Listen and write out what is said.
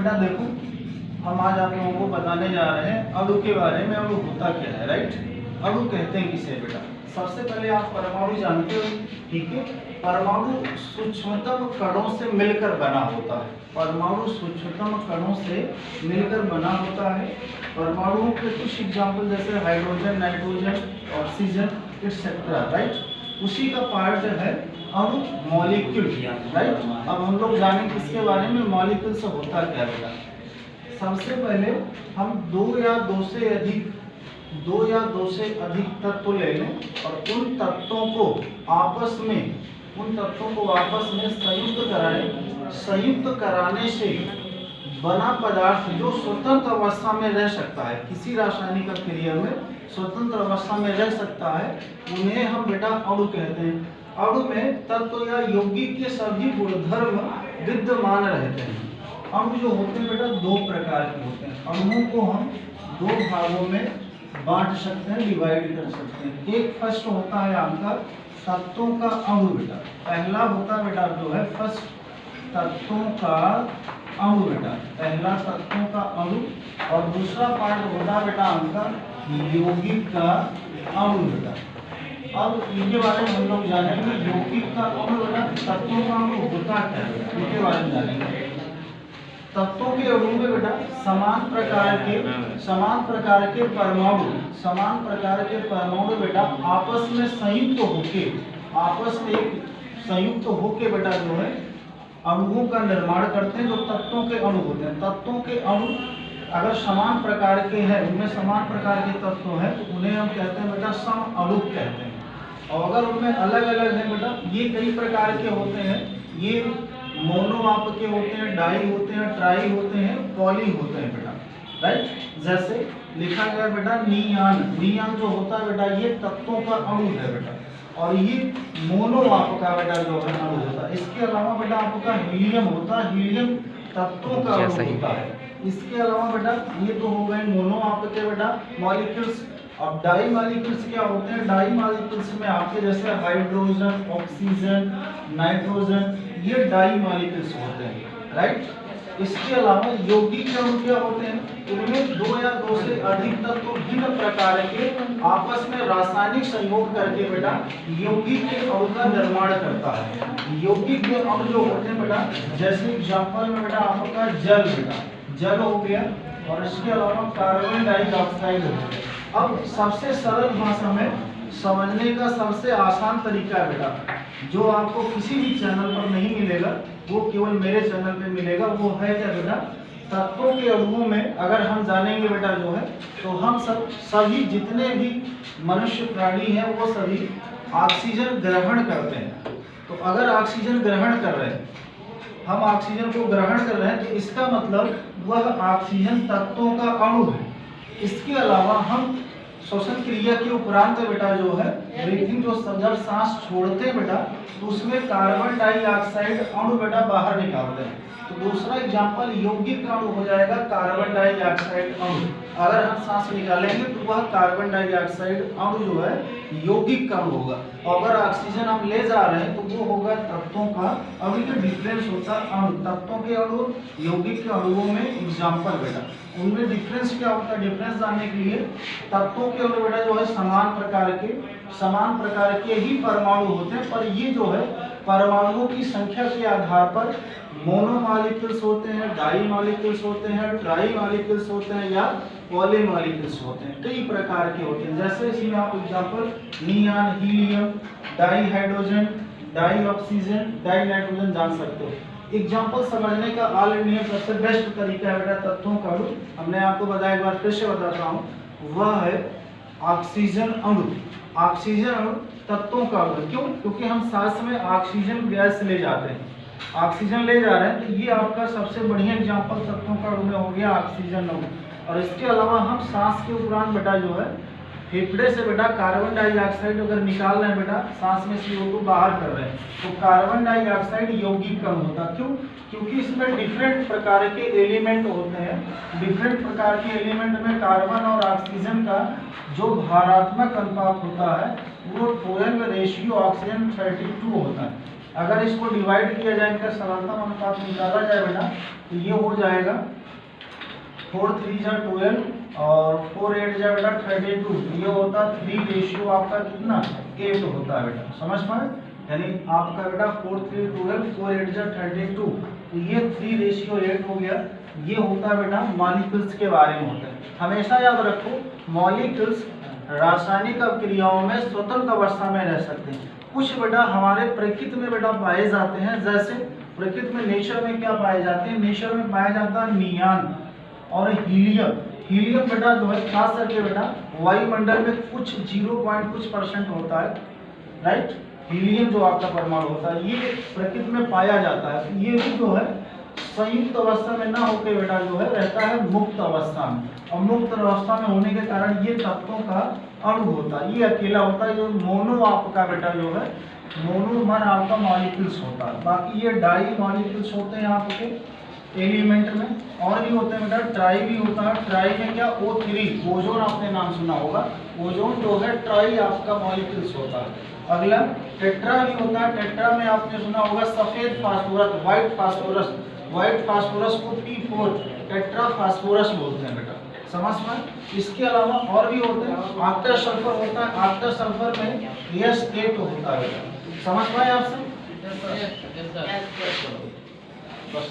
बेटा देखो, हम आज आप लोगों को बताने जा रहे हैं अणु के बारे में। अणु होता क्या है, राइट? अणु कहते हैं किसे बेटा? सबसे पहले आप परमाणु जानते हो, ठीक है? परमाणु सूक्ष्मतम कणों से मिलकर बना होता है। परमाणु सूक्ष्मतम कणों से मिलकर बना होता है। परमाणुओं के कुछ एग्जाम्पल जैसे hydrogen, nitrogen, oxygen etcetera, right? उसी का पार्ट है अणु, मॉलिक्यूल, राइट? अब हम लोग जानें किसके बारे में, मॉलिक्यूल से होता क्या बेटा। सबसे पहले हम दो या दो से अधिक तत्व ले लें और उन तत्वों को आपस में संयुक्त कराएं। संयुक्त कराने से बना पदार्थ जो स्वतंत्र अवस्था में रह सकता है, किसी रासायनिक क्रिया में स्वतंत्र अवस्था में रह सकता है, उन्हें हम बेटा अणु कहते हैं। अणु में तत्व या यौगिक के सभी गुणधर्म विद्यमान रहते हैं। अणु जो होते हैं बेटा दो प्रकार के होते हैं। अणुओं को हम दो भागों में बांट सकते हैं, डिवाइड कर सकते हैं। एक फर्स्ट होता है आपका तत्वों का अणु बेटा। पहला होता है बेटा जो है फर्स्ट तत्वों का अणु बेटा, पहला तत्वों का अणु। और दूसरा पार्ट होता है बेटा आपका यौगिक का अणु बेटा। अब इनके बारे में हम लोग जानेंगे। यौगिक का अणु बेटा, तत्वों का अणु होता क्या है इनके बारे में जानेंगे। तत्वों के अणु में बेटा समान प्रकार के परमाणु बेटा आपस में संयुक्त होके बेटा जो है अणुओं का निर्माण करते हैं, जो तत्वों के अणु होते हैं। तत्वों के अणु अगर समान प्रकार के हैं, उनमें समान प्रकार के तत्व हैं, तो उन्हें हम कहते हैं बेटा समअणु कहते हैं। और अगर उनमें अलग अलग है बेटा, ये कई प्रकार के होते हैं। ये मोनो माप के होते हैं, डाई होते हैं, ट्राई होते हैं, पॉली होते हैं बेटा, राइट? जैसे लिखा गया बेटा नियान जो होता है बेटा ये तत्वों का अणु है बेटा, और ये मोनो माप का बेटा जो है अणु होता है। इसके अलावा बेटा आपका हीलियम होता है, हीलियम तत्वों का अणु होता है। इसके अलावा बेटा ये तो हो गए मोनो माप के बेटा मॉलिक्यूल्स। अब डाई मॉलिक्यूल्स क्या होते हैं? डाई मॉलिक्यूल्स में आपके जैसे हाइड्रोजन, ऑक्सीजन, नाइट्रोजन, ये डाई मॉलिक्यूल्स होते हैं, राइट? इसके अलावा यौगिक अणु क्या होते हैं? इनमें दो या दो से अधिक तत्व भिन्न प्रकार के आपस में रासायनिक संयोग करके बेटा यौगिक के अणु का निर्माण करता है। यौगिक के अणु जो होते हैं बेटा, जैसे एग्जांपल में बेटा आपका जल हो गया, और इसके अलावा कार्बन डाइऑक्साइड हो गया। अब सबसे सरल भाषा में समझने का सबसे आसान तरीका है बेटा, जो आपको किसी भी चैनल पर नहीं मिलेगा, वो केवल मेरे चैनल पे मिलेगा। वो है क्या बेटा? तत्वों के अणुओं में अगर हम जानेंगे बेटा जो है, तो हम सभी जितने भी मनुष्य प्राणी हैं वो सभी ऑक्सीजन ग्रहण करते हैं। तो अगर ऑक्सीजन ग्रहण कर रहे हैं, हम ऑक्सीजन को ग्रहण कर रहे हैं, तो इसका मतलब वह ऑक्सीजन तत्वों का अणु है। इसके अलावा हम श्वसन क्रिया के उपरांत बेटा जो है ब्रीथिंग, जो जब सांस छोड़ते हैं बेटा, तो उसमें कार्बन डाइऑक्साइड अणु बेटा बाहर निकालते हैं। तो दूसरा एग्जांपल यौगिक का अणु हो जाएगा कार्बन डाइऑक्साइड अणु। अगर हम सांस निकालेंगे तो वह कार्बन डाइऑक्साइड अणु जो है यौगिक का अणु होगा। और अगर ऑक्सीजन हम ले जा रहे हैं तो वो होगा तत्वों का। अभी जो डिफरेंस होता है अणु, तत्वों के अणु, यौगिक के अणुओं में एग्जाम्पल बेटा, उनमें डिफरेंस क्या होता है? डिफरेंस जानने के लिए तत्वों के अणु बेटा जो है समान प्रकार के ही परमाणु होते हैं, पर ये जो है परमाणुओं की संख्या के आधार पर मोनो मॉलिक्यूल्स होते हैं, डाई मॉलिक्यूल्स होते हैं, ट्राई मॉलिक्यूल्स होते हैं, या पॉली मॉलिक्यूल्स होते हैं। कई प्रकार के होते हैं। जैसे इसमें आप example neon, helium, di hydrogen, di oxygen, di nitrogen जान सकते हो। एग्जांपल समझने का ऑल इंडिया सबसे बेस्ट तरीका है बेटा तत्वों का अणु। हमने आपको बताया, एक बार फिर से बताता हूँ, वह है ऑक्सीजन अणु। ऑक्सीजन अणु तत्वों का अणु। क्यों? क्योंकि हम सांस में ऑक्सीजन गैस ले जाते हैं, ऑक्सीजन ले जा रहे हैं, तो ये आपका सबसे बढ़िया एग्जांपल तत्वों का अणु में हो गया ऑक्सीजन अणु। और इसके अलावा हम सांस के उपरांत बेटा जो है फेफड़े से बेटा कार्बन डाइऑक्साइड अगर निकाल रहे हैं बेटा, सांस में CO2 बाहर कर रहे हैं, तो कार्बन डाइऑक्साइड यौगिक का अणु होता है। क्यों? क्योंकि इसमें डिफरेंट प्रकार के एलिमेंट होते हैं। डिफरेंट प्रकार के एलिमेंट में कार्बन और ऑक्सीजन का जो भारात्मक अनुपात होता है वो 12 रेशियो ऑक्सीजन 32 होता है। अगर इसको डिवाइड किया जाए, इनका सरलतम अनुपात निकाला जाए बेटा, तो ये हो जाएगा 4 3 जा 12 और 4 8 जा बेटा 32। ये होता 3 रेशियो आपका कितना 8 होता है बेटा, समझ पाए। यानी आपका बेटा 4 3 12 4 8 जा 32, तो ये 3 रेशियो 8 हो गया। ये होता है बेटा मॉलिक्यूल्स के बारे में होता है। हमेशा याद रखो मॉलिक्यूल्स रासायनिक अभिक्रियाओं में स्वतंत्र अवस्था में रह सकते हैं। कुछ बेटा हमारे प्रकृति में बेटा पाए जाते हैं, जैसे प्रकृति में नेचर में क्या पाए जाते हैं, नेचर में पाया जाता है नियान और हीलियम। हीलियम बेटा जो है खास करके बेटा वायुमंडल में कुछ 0.कुछ% होता है, राइट। हीलियम जो आपका परमाणु होता है ये प्रकृति में पाया जाता है। ये भी जो है संयुक्त अवस्था में ना होकर बेटा जो है रहता है मुक्त अवस्था में, और मुक्त अवस्था में होने के कारण ये तत्वों का अणु होता है, ये अकेला होता है। जो मोनो आपका बेटा जो है मोनोमर आपका मॉलिक्यूल्स होता है। बाकी ये डाई मॉलिक्यूल्स होते हैं आपके एलिमेंट में, और भी होते हैं बेटा ट्राई भी होता है। ट्राई में क्या O3 ओजोन आपने नाम सुना होगा, ओजोन जो है ट्राई आपका मॉलिक्यूल्स होता है। अगला टेट्रा भी होता है। टेट्रा में आपने सुना होगा सफेद phosphorus, white phosphorus, white phosphorus को P4 टेट्रा फास्फोरस बोलते हैं बेटा, समझ में। इसके अलावा और भी होते हैं, ऑक्टा सल्फर होता है। ऑक्टा सल्फर में S8 होता है बेटा, समझ पाए आप सब। बस।